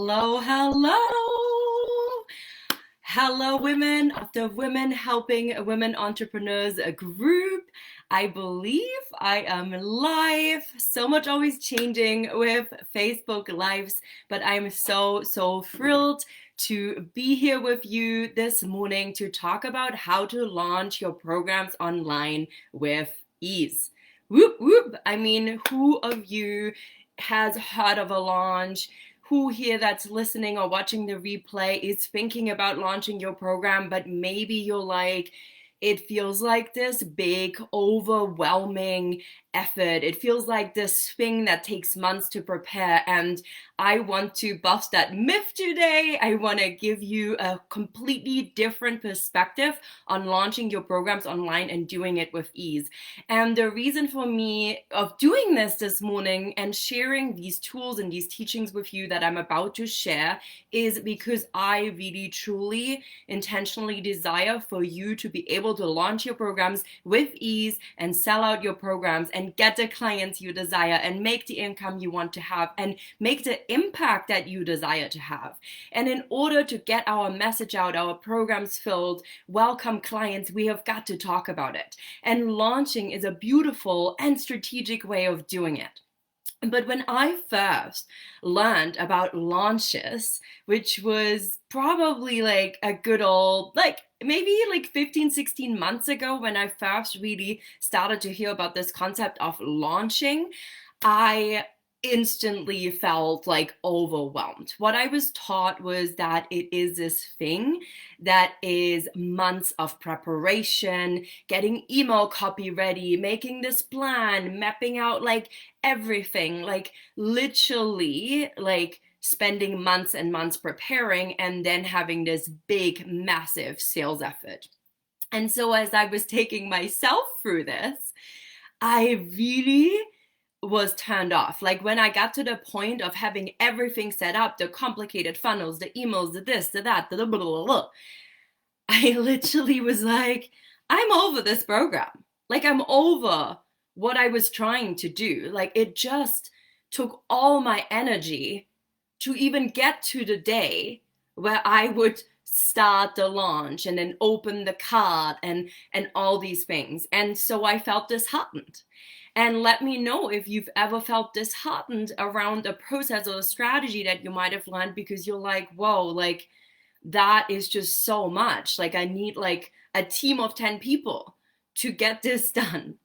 Hello, hello. Hello, women of the Women Helping Women Entrepreneurs group. I believe I am live. So much always changing with Facebook Lives, but I'm so thrilled to be here with you this morning to talk about how to launch your programs online with ease. Whoop, whoop. I mean, who of you has heard of a launch? Who here that's listening or watching the replay is thinking about launching your program, but maybe you're like, it feels like this big, overwhelming effort. It feels like this thing that takes months to prepare. And I want to bust that myth today. I want to give you a completely different perspective on launching your programs online and doing it with ease. And the reason for me of doing this morning and sharing these tools and these teachings with you that I'm about to share is because I really, truly, intentionally desire for you to be able to launch your programs with ease and sell out your programs and get the clients you desire and make the income you want to have and make the impact that you desire to have. And in order to get our message out, our programs filled, welcome clients, we have got to talk about it. And launching is a beautiful and strategic way of doing it. But when I first learned about launches, which was probably like a good old, maybe 15, 16 months ago, when I first really started to hear about this concept of launching, I instantly felt like overwhelmed. What I was taught was that it is this thing that is months of preparation, getting email copy ready, making this plan, mapping out everything, literally spending months and months preparing and then having this big, massive sales effort. And so as I was taking myself through this, I really was turned off. Like when I got to the point of having everything set up, the complicated funnels, the emails, the this, the that, the blah, blah, blah, I literally was like, I'm over this program. I'm over what I was trying to do. It just took all my energy to even get to the day where I would start the launch and then open the cart and all these things. And so I felt disheartened. And let me know if you've ever felt disheartened around a process or a strategy that you might have learned because you're like, whoa, that is just so much. I need a team of 10 people to get this done.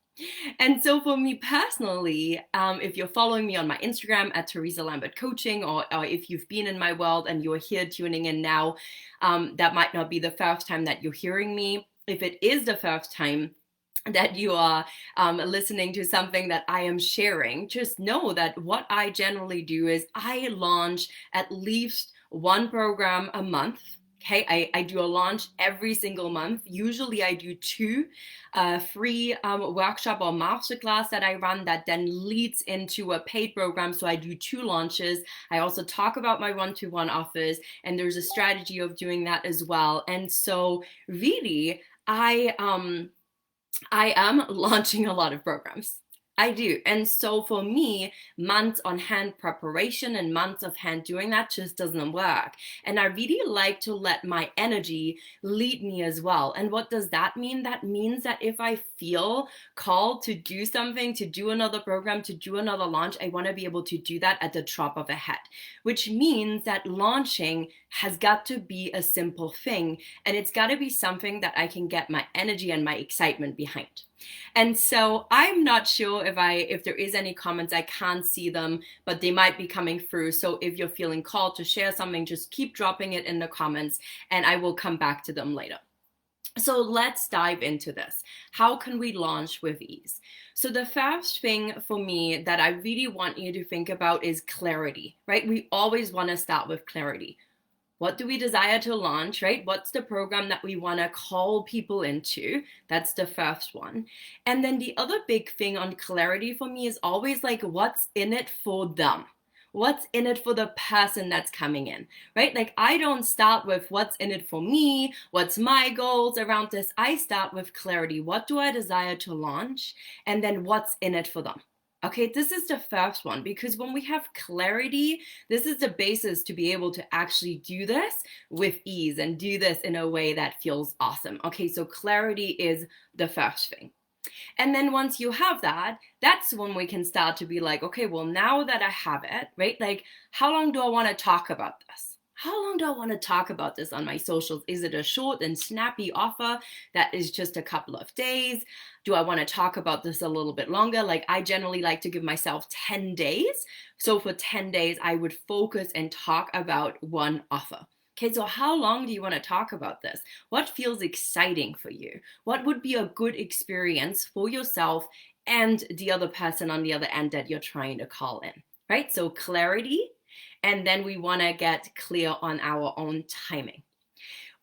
And so for me personally, if you're following me on my Instagram at Theresa Lambert Coaching, or if you've been in my world and you're here tuning in now, that might not be the first time that you're hearing me. If it is the first time that you are listening to something that I am sharing, just know that what I generally do is I launch at least one program a month. Okay, I do a launch every single month. Usually I do two free workshop or masterclass that I run that then leads into a paid program. So I do two launches. I also talk about my one-to-one offers, and there's a strategy of doing that as well. And so really, I am launching a lot of programs. I do. And so for me, months on hand preparation and months of hand doing that just doesn't work. And I really like to let my energy lead me as well. And what does that mean? That means that if I feel called to do something, to do another program, to do another launch, I want to be able to do that at the drop of a hat, which means that launching has got to be a simple thing. And it's got to be something that I can get my energy and my excitement behind. And so I'm not sure if there is any comments. I can't see them, but they might be coming through. So if you're feeling called to share something, just keep dropping it in the comments and I will come back to them later. So let's dive into this. How can we launch with ease? So the first thing for me that I really want you to think about is clarity, right? We always want to start with clarity. What do we desire to launch, right? What's the program that we want to call people into? That's the first one. And then the other big thing on clarity for me is always what's in it for them? What's in it for the person that's coming in, right? I don't start with what's in it for me, what's my goals around this. I start with clarity. What do I desire to launch? And then what's in it for them? Okay, this is the first one because when we have clarity, this is the basis to be able to actually do this with ease and do this in a way that feels awesome. Okay, so clarity is the first thing. And then once you have that, that's when we can start to be like, okay, well, now that I have it, right? Like, how long do I want to talk about this? How long do I want to talk about this on my socials? Is it a short and snappy offer that is just a couple of days? Do I want to talk about this a little bit longer? Like, I generally like to give myself 10 days. So for 10 days, I would focus and talk about one offer. Okay, so how long do you want to talk about this? What feels exciting for you? What would be a good experience for yourself and the other person on the other end that you're trying to call in, right? So clarity, and then we want to get clear on our own timing.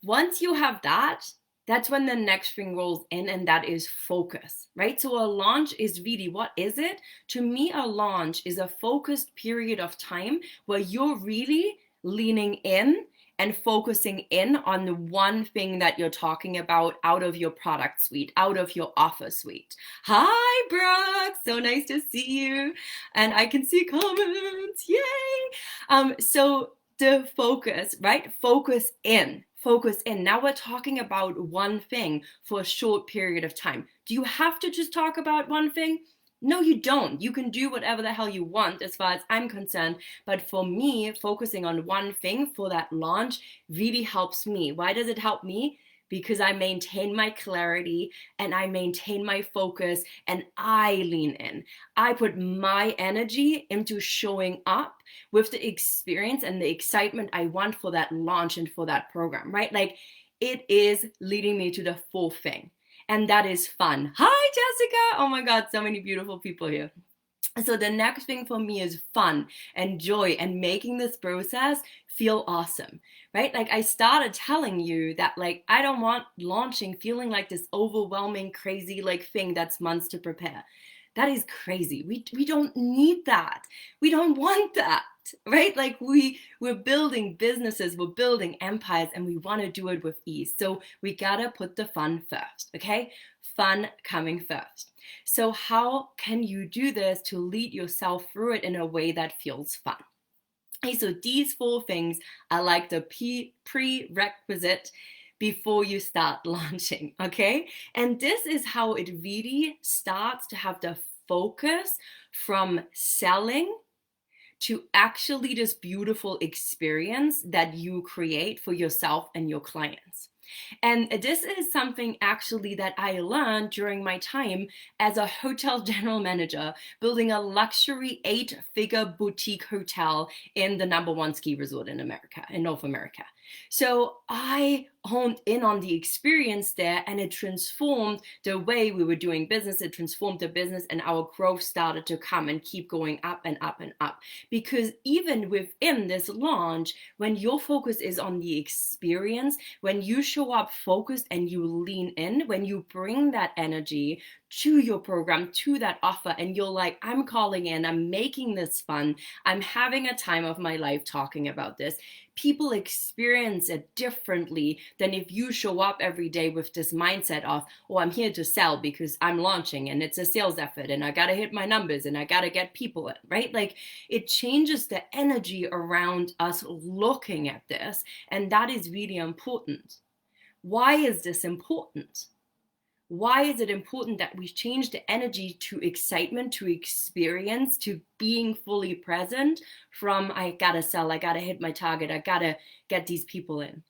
Once you have that, that's when the next thing rolls in, and that is focus, right? So a launch is really, what is it? To me, a launch is a focused period of time where you're really leaning in and focusing in on the one thing that you're talking about out of your product suite, out of your offer suite. Hi, Brooke. So nice to see you. And I can see comments. Yay. So the focus, right? Focus in. Focus in. Now we're talking about one thing for a short period of time. Do you have to just talk about one thing? No, you don't. You can do whatever the hell you want as far as I'm concerned. But for me, focusing on one thing for that launch really helps me. Why does it help me? Because I maintain my clarity and I maintain my focus and I lean in. I put my energy into showing up with the experience and the excitement I want for that launch and for that program, right? Like, it is leading me to the full thing. And that is fun. Hi, Jessica. Oh my God, so many beautiful people here. So the next thing for me is fun and joy and making this process feel awesome, right? Like, I started telling you that, like, I don't want launching feeling like this overwhelming, crazy, like, thing that's months to prepare. That is crazy. We don't need that. We don't want that, right? Like, we're building businesses, we're building empires, and we want to do it with ease. So we gotta put the fun first, okay? Fun coming first. So how can you do this to lead yourself through it in a way that feels fun? Okay, so these 4 things are like the prerequisite before you start launching, okay? And this is how it really starts to have the focus from selling to actually this beautiful experience that you create for yourself and your clients. And this is something actually that I learned during my time as a hotel general manager, building a luxury 8-figure boutique hotel in the #1 ski resort in America, in North America. So I honed in on the experience there, and it transformed the way we were doing business. It transformed the business, and our growth started to come and keep going up and up and up. Because even within this launch, when your focus is on the experience, when you show up focused and you lean in, when you bring that energy to your program, to that offer, and you're like, I'm calling in, I'm making this fun, I'm having a time of my life talking about this, people experience it differently than if you show up every day with this mindset of, oh, I'm here to sell because I'm launching and it's a sales effort and I got to hit my numbers and I got to get people in, right? Like, it changes the energy around us looking at this. And that is really important. Why is this important? Why is it important that we change the energy to excitement, to experience, to being fully present from I gotta sell, I gotta hit my target, I gotta get these people in?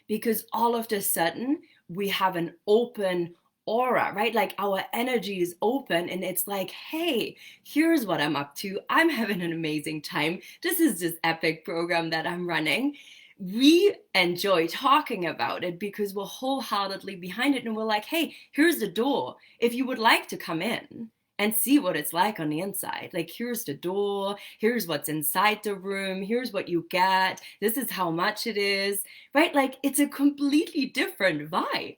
Because all of a sudden we have an open aura, right? Like, our energy is open and it's like, hey, here's what I'm up to. I'm having an amazing time. This is this epic program that I'm running. We enjoy talking about it because we're wholeheartedly behind it, and we're like, hey, here's the door. If you would like to come in and see what it's like on the inside, like, here's the door, here's what's inside the room, here's what you get, this is how much it is, right? Like, it's a completely different vibe.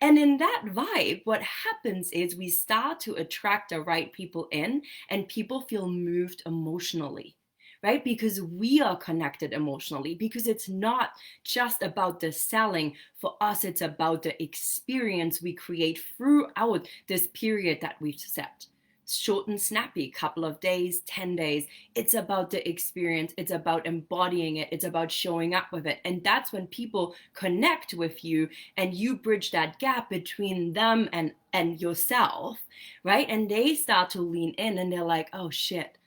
And in that vibe, what happens is we start to attract the right people in, and people feel moved emotionally, right? Because we are connected emotionally, because it's not just about the selling. For us, it's about the experience we create throughout this period that we've set. short and snappy, couple of days, 10 days. It's about the experience. It's about embodying it. It's about showing up with it. And that's when people connect with you and you bridge that gap between them and yourself, right? And they start to lean in and they're like, oh shit,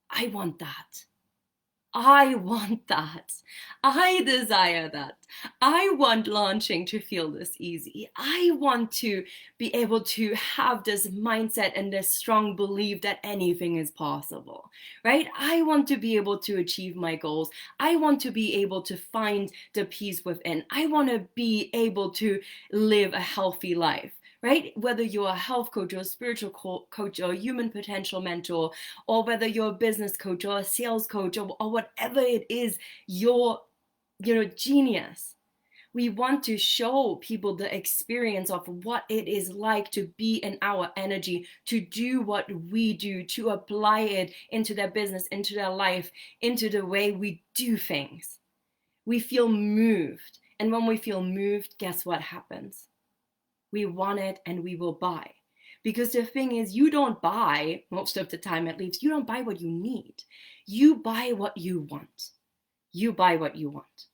I want that. I want that. I desire that. I want launching to feel this easy. I want to be able to have this mindset and this strong belief that anything is possible, right? I want to be able to achieve my goals. I want to be able to find the peace within. I want to be able to live a healthy life. Right? Whether you're a health coach or a spiritual coach or a human potential mentor, or whether you're a business coach or a sales coach or whatever it is, you're genius. We want to show people the experience of what it is like to be in our energy, to do what we do, to apply it into their business, into their life, into the way we do things. We feel moved. And when we feel moved, guess what happens? We want it and we will buy. Because the thing is, you don't buy, most of the time at least, you don't buy what you need. You buy what you want. You buy what you want.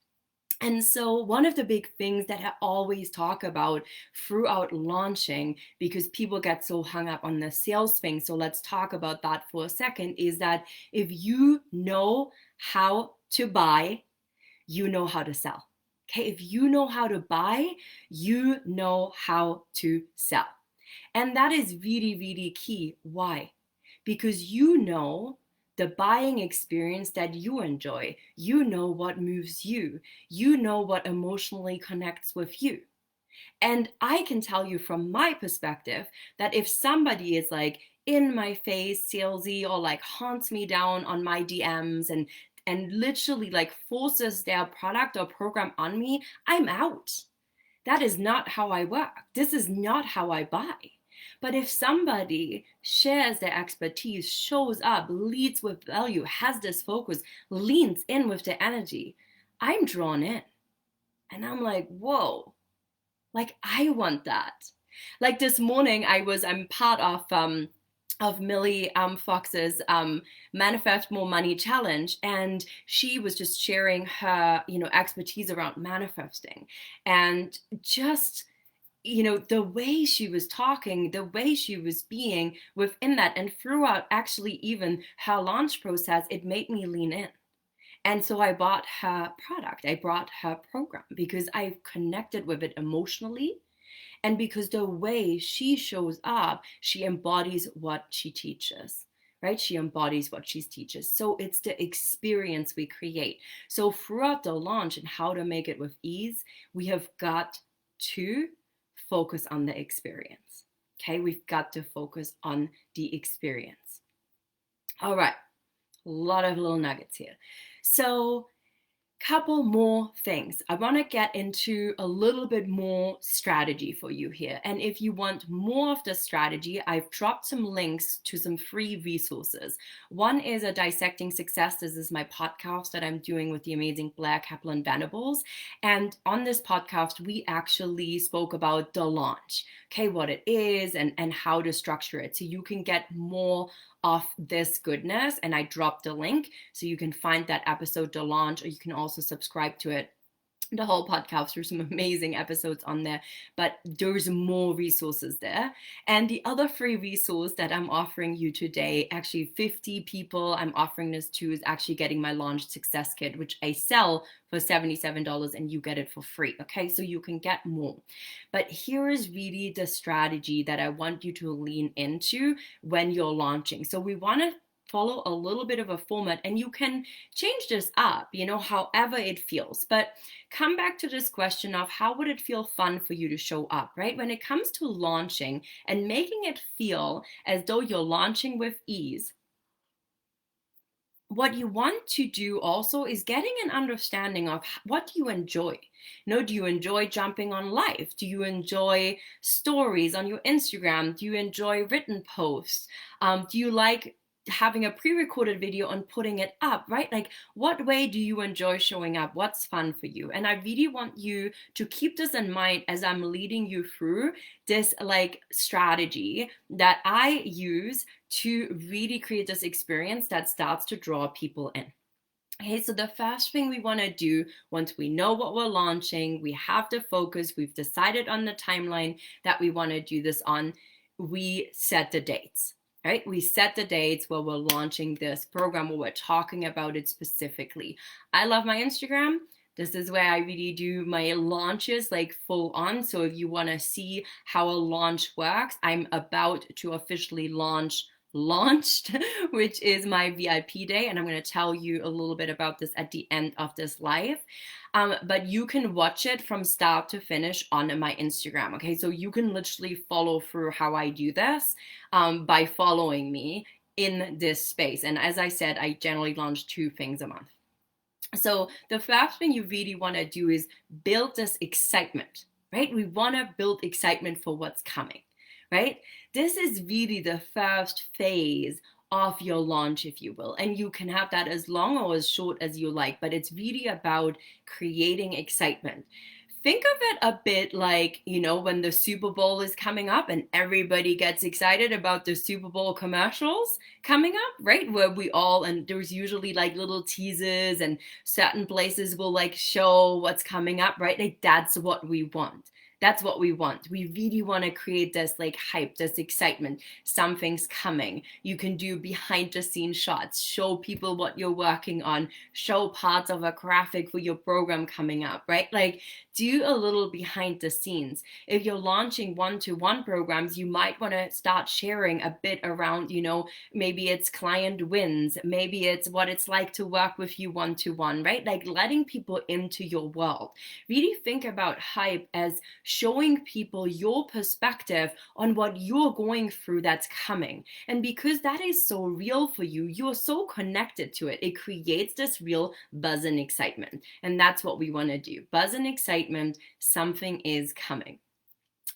And so one of the big things that I always talk about throughout launching, because people get so hung up on the sales thing, so let's talk about that for a second, is that if you know how to buy, you know how to sell. Okay, if you know how to buy, you know how to sell. And that is really, really key. Why? Because you know the buying experience that you enjoy. You know what moves you. You know what emotionally connects with you. And I can tell you from my perspective that if somebody is like in my face, salesy, or like haunts me down on my DMs and literally like forces their product or program on me, I'm out. That is not how I work. This is not how I buy. But if somebody shares their expertise, shows up, leads with value, has this focus, leans in with their energy, I'm drawn in. And I'm like, whoa, like I want that. Like this morning I'm part of Millie Fox's Manifest More Money Challenge, and she was just sharing her, expertise around manifesting, and just, the way she was talking, the way she was being within that, and throughout actually even her launch process, it made me lean in. And so I bought her product, I bought her program because I connected with it emotionally. And because the way she shows up, she embodies what she teaches, right? She embodies what she teaches. So it's the experience we create. So throughout the launch and how to make it with ease, we have got to focus on the experience. Okay, we've got to focus on the experience. All right, a lot of little nuggets here. So couple more things. I want to get into a little bit more strategy for you here. And if you want more of the strategy, I've dropped some links to some free resources. One is a Dissecting Success. This is my podcast that I'm doing with the amazing Blair Kaplan Venables. And on this podcast, we actually spoke about the launch, okay, what it is and how to structure it. So you can get more of this goodness, and I dropped the link so you can find that episode to launch, or you can also subscribe to it. The whole podcast, there's some amazing episodes on there, but there's more resources there. And the other free resource that I'm offering you today, actually 50 people I'm offering this to, is actually getting my launch success kit, which I sell for $77 and you get it for free. Okay, so you can get more. But here is really the strategy that I want you to lean into when you're launching. So we want to follow a little bit of a format, and you can change this up, however it feels. But come back to this question of how would it feel fun for you to show up, right? When it comes to launching and making it feel as though you're launching with ease, what you want to do also is getting an understanding of what do you enjoy. Do you enjoy jumping on live? Do you enjoy stories on your Instagram? Do you enjoy written posts? Do you like having a pre-recorded video and putting it up, right? Like, what way do you enjoy showing up? What's fun for you? And I really want you to keep this in mind as I'm leading you through this like strategy that I use to really create this experience that starts to draw people in. Okay, so the first thing we want to do once we know what we're launching, we have the focus, we've decided on the timeline that we want to do this on, we set the dates, right? We set the dates where we're launching this program, where we're talking about it specifically. I love my Instagram. This is where I really do my launches like full on. So if you want to see how a launch works, I'm about to officially launched, which is my VIP day, and I'm going to tell you a little bit about this at the end of this live. But you can watch it from start to finish on my Instagram. Okay, so you can literally follow through how I do this by following me in this space. And as I said, I generally launch 2 things a month. So the first thing you really want to do is build this excitement, right? We want to build excitement for what's coming, right? This is really the first phase of your launch, if you will. And you can have that as long or as short as you like, but it's really about creating excitement. Think of it a bit like, when the Super Bowl is coming up and everybody gets excited about the Super Bowl commercials coming up, right? Where and there's usually like little teasers and certain places will like show what's coming up, right? Like that's what we want. That's what we want. We really want to create this like hype, this excitement. Something's coming. You can do behind the scenes shots, show people what you're working on, show parts of a graphic for your program coming up, right? Like do a little behind the scenes. If you're launching one-to-one programs, you might want to start sharing a bit around, maybe it's client wins, maybe it's what it's like to work with you one-to-one, right? Like letting people into your world. Really think about hype as showing people your perspective on what you're going through that's coming. And because that is so real for you, you're so connected to it. It creates this real buzz and excitement. And that's what we want to do. Buzz and excitement, something is coming.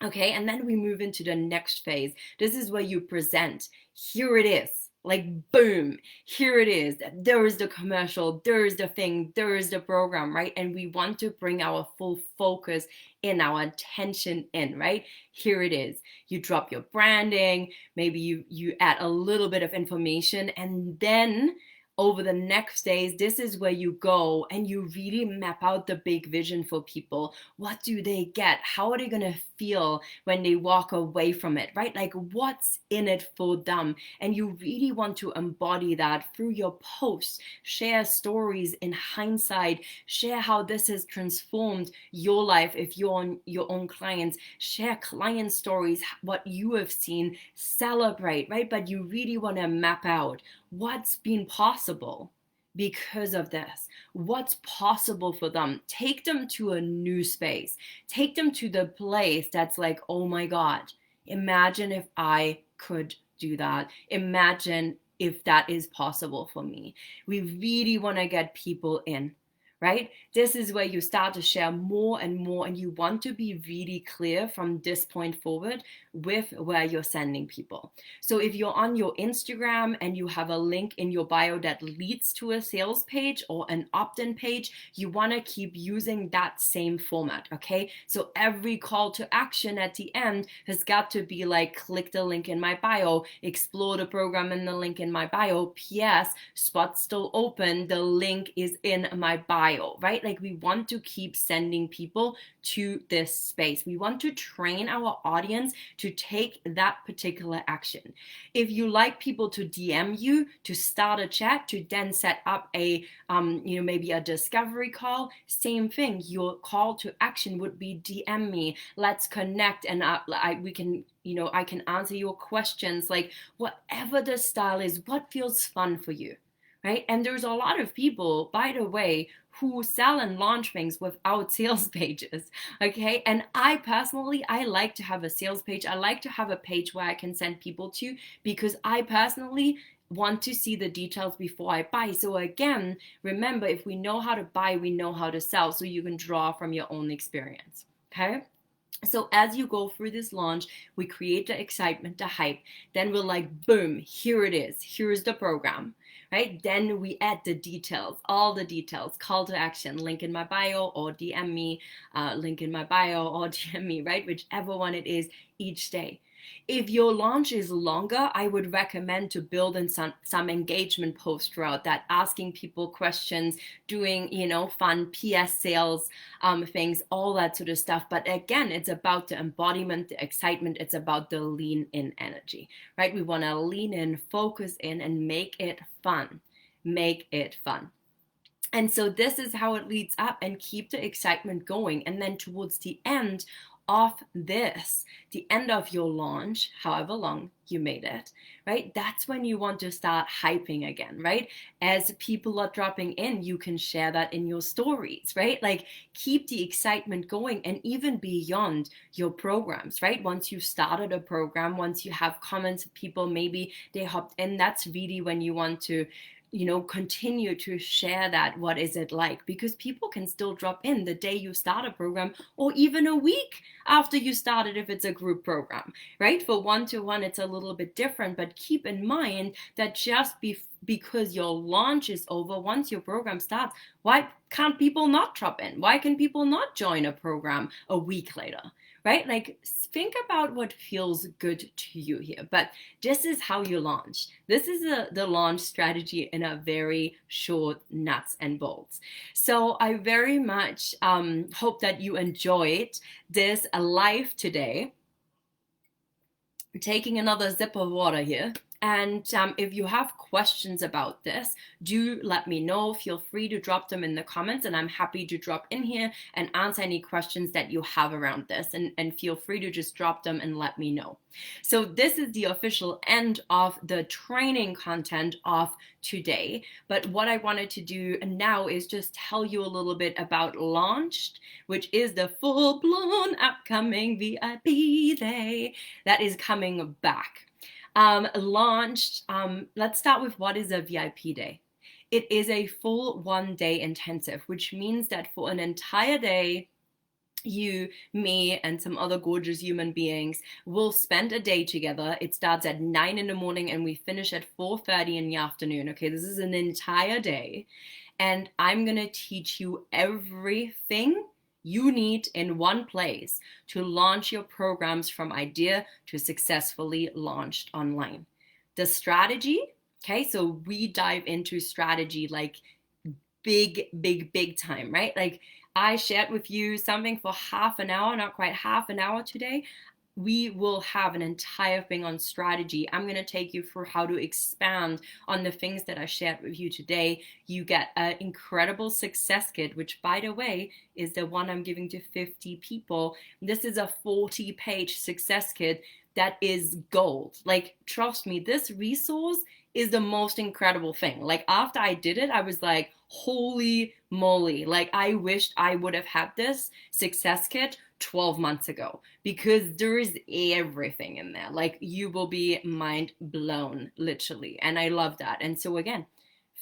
Okay, and then we move into the next phase. This is where you present. Here it is. Like, boom, here it is. There is the commercial, there is the thing, there is the program, right? And we want to bring our full focus in, our attention in, right? Here it is. You drop your branding, maybe you add a little bit of information, and then over the next days, this is where you go and you really map out the big vision for people. What do they get? How are they going to feel when they walk away from it, right? Like what's in it for them? And you really want to embody that through your posts. Share stories in hindsight. Share how this has transformed your life if you're on your own clients. Share client stories, what you have seen. Celebrate, right? But you really want to map out what's been possible because of this. What's possible for them? Take them to a new space. Take them to the place that's like, oh my God, imagine if I could do that. Imagine if that is possible for me. We really want to get people in, right? This is where you start to share more and more, and you want to be really clear from this point forward with where you're sending people. So if you're on your Instagram and you have a link in your bio that leads to a sales page or an opt-in page, you want to keep using that same format, okay? So every call to action at the end has got to be like, click the link in my bio, explore the program in the link in my bio, PS, spot's still open, the link is in my bio, right? Like we want to keep sending people to this space. We want to train our audience to take that particular action. If you like people to DM you, to start a chat, to then set up a, maybe a discovery call, same thing. Your call to action would be DM me, let's connect, and we can, I can answer your questions, like whatever the style is, what feels fun for you, right? And there's a lot of people, by the way, who sell and launch things without sales pages, okay? And I personally, I like to have a sales page. I like to have a page where I can send people to, because I personally want to see the details before I buy. So again, remember, if we know how to buy, we know how to sell. So you can draw from your own experience, okay? So as you go through this launch, we create the excitement, the hype. Then we're like, boom, here it is. Here's the program, right? Then we add the details, all the details, call to action, link in my bio or DM me, link in my bio or DM me, right? Whichever one it is each day. If your launch is longer, I would recommend to build in some engagement posts throughout that, asking people questions, doing, fun PS sales things, all that sort of stuff. But again, it's about the embodiment, the excitement. It's about the lean in energy, right? We want to lean in, focus in, and make it fun. Make it fun. And so this is how it leads up, and keep the excitement going. And then towards the end of this, the end of your launch, however long you made it, right? That's when you want to start hyping again, right? As people are dropping in, you can share that in your stories, right? Like, keep the excitement going, and even beyond your programs, right? Once you started a program, once you have comments of people, maybe they hopped in, that's really when you want to continue to share that. What is it like? Because people can still drop in the day you start a program, or even a week after you started if it's a group program, right? For one-to-one, it's a little bit different, but keep in mind that just because your launch is over, once your program starts, why can't people not drop in? Why can people not join a program a week later? Right? Like, think about what feels good to you here. But this is how you launch. This is the launch strategy in a very short nuts and bolts. So I very much hope that you enjoyed this live today. Taking another sip of water here. And if you have questions about this, do let me know. Feel free to drop them in the comments, and I'm happy to drop in here and answer any questions that you have around this. And feel free to just drop them and let me know. So this is the official end of the training content of today. But what I wanted to do now is just tell you a little bit about Launched, which is the full-blown upcoming VIP day that is coming back. Launched, let's start with what is a VIP day. It is a full 1-day intensive, which means that for an entire day, you, me, and some other gorgeous human beings will spend a day together. It starts at 9 in the morning and we finish at 4:30 in the afternoon. Okay, this is an entire day. And I'm going to teach you everything you need in one place to launch your programs from idea to successfully launched online. The strategy, okay, so we dive into strategy like big time, right? Like, I shared with you something for half an hour, not quite half an hour today. We will have an entire thing on strategy. I'm going to take you through how to expand on the things that I shared with you today. You get an incredible success kit, which, by the way, is the one I'm giving to 50 people. This is a 40-page success kit that is gold. Like, trust me, this resource is the most incredible thing. Like, after I did it, I was like, holy moly. Like, I wished I would have had this success kit 12 months ago, because there is everything in there. Like, you will be mind blown, literally. And I love that. And so again,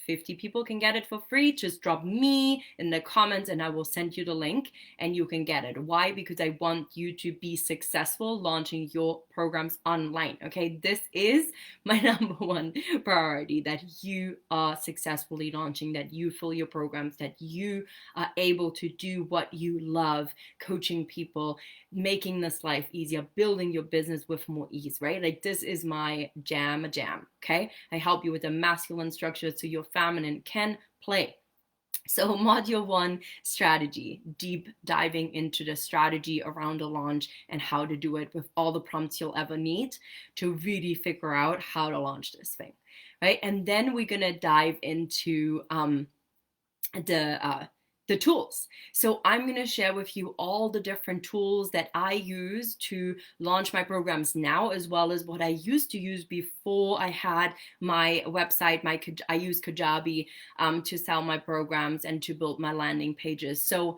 50 people can get it for free. Just drop me in the comments and I will send you the link and you can get it. Why? Because I want you to be successful launching your programs online. Okay, this is my number one priority, that you are successfully launching, that you fill your programs, that you are able to do what you love, coaching people, making this life easier, building your business with more ease, right? Like, this is my jam, okay? I help you with a masculine structure so your feminine can play. So module 1, strategy, deep diving into the strategy around a launch and how to do it with all the prompts you'll ever need to really figure out how to launch this thing, right? And then we're gonna dive into the tools. So I'm going to share with you all the different tools that I use to launch my programs now, as well as what I used to use before I had my website. I use Kajabi to sell my programs and to build my landing pages. So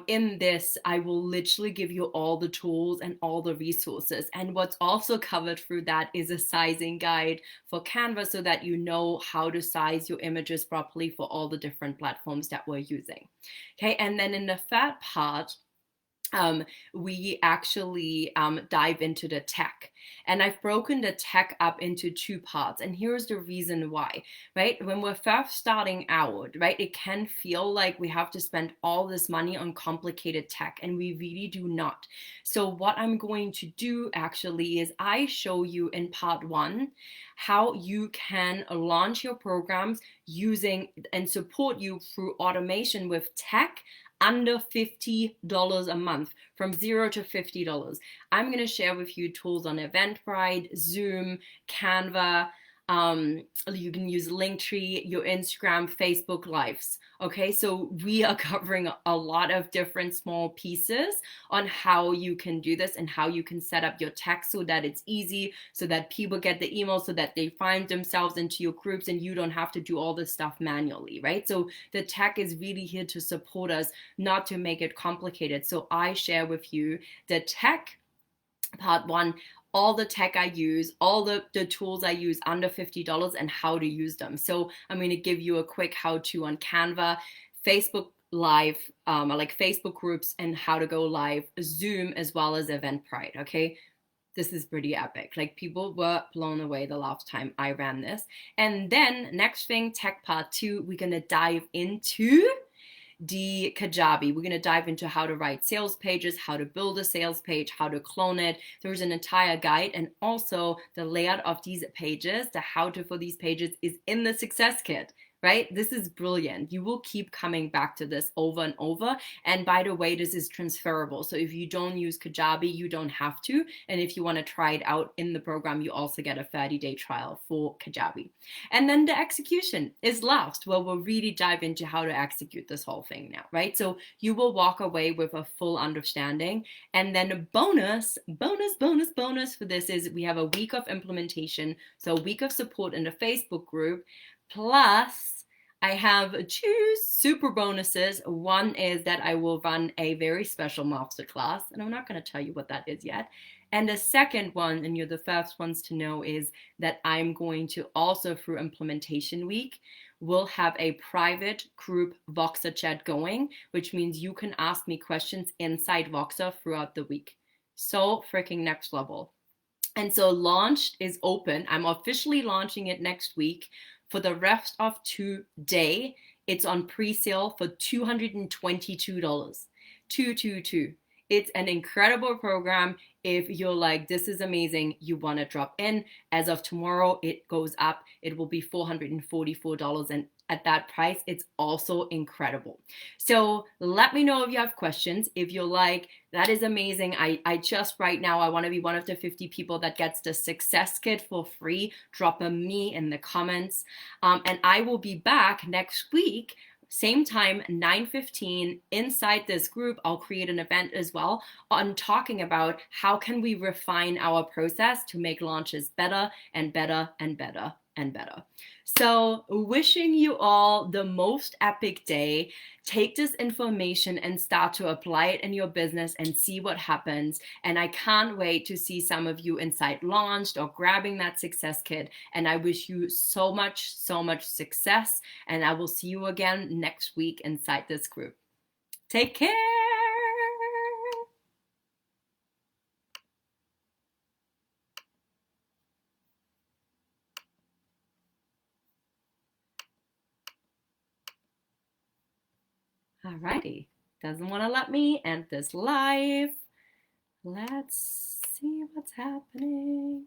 in this, I will literally give you all the tools and all the resources. And what's also covered through that is a sizing guide for Canva, so that you know how to size your images properly for all the different platforms that we're using. Okay, and then in the third part, we actually dive into the tech. And I've broken the tech up into two parts. And here's the reason why, right? When we're first starting out, right, it can feel like we have to spend all this money on complicated tech, and we really do not. So what I'm going to do actually is I show you in part one how you can launch your programs using and support you through automation with tech under $50 a month, from $0 to $50. I'm going to share with you tools on Eventbrite, Zoom, Canva. You can use Linktree, your Instagram, Facebook Lives. Okay, so we are covering a lot of different small pieces on how you can do this and how you can set up your tech so that it's easy, so that people get the email, so that they find themselves into your groups and you don't have to do all this stuff manually, right? So the tech is really here to support us, not to make it complicated. So I share with you the tech, part one, all the tech I use, all the tools I use under $50 and how to use them. So I'm going to give you a quick how-to on Canva, Facebook Live, like Facebook groups and how to go live, Zoom, as well as Eventbrite, okay? This is pretty epic. Like, people were blown away the last time I ran this. And then next thing, tech part two, we're going to dive into the Kajabi. We're going to dive into how to write sales pages, how to build a sales page, how to clone it. There's an entire guide, and also the layout of these pages, the how-to for these pages is in the success kit. Right? This is brilliant. You will keep coming back to this over and over. And by the way, this is transferable. So if you don't use Kajabi, you don't have to. And if you want to try it out in the program, you also get a 30-day trial for Kajabi. And then the execution is last. Well, we'll really dive into how to execute this whole thing now, right? So you will walk away with a full understanding. And then a bonus for this is we have a week of implementation. So a week of support in the Facebook group. Plus, I have two super bonuses. One is that I will run a very special masterclass, and I'm not going to tell you what that is yet. And the second one, and you're the first ones to know, is that I'm going to also, through implementation week, will have a private group Voxer chat going, which means you can ask me questions inside Voxer throughout the week. So freaking next level. And so launched is open. I'm officially launching it next week. For the rest of today, it's on pre-sale for $222. $222. It's an incredible program. If you're like, this is amazing, you want to drop in. As of tomorrow, it goes up. It will be $444. And at that price, it's also incredible. So let me know if you have questions. If you're like, that is amazing, I just right now, I want to be one of the 50 people that gets the success kit for free, drop a me in the comments. And I will be back next week, same time, 9:15, inside this group. I'll create an event as well on talking about how can we refine our process to make launches better and better and better and better. So wishing you all the most epic day. Take this information and start to apply it in your business and see what happens. And I can't wait to see some of you inside launched or grabbing that success kit. And I wish you so much success. And I will see you again next week inside this group. Take care. Alrighty, doesn't want to let me end this live. Let's see what's happening.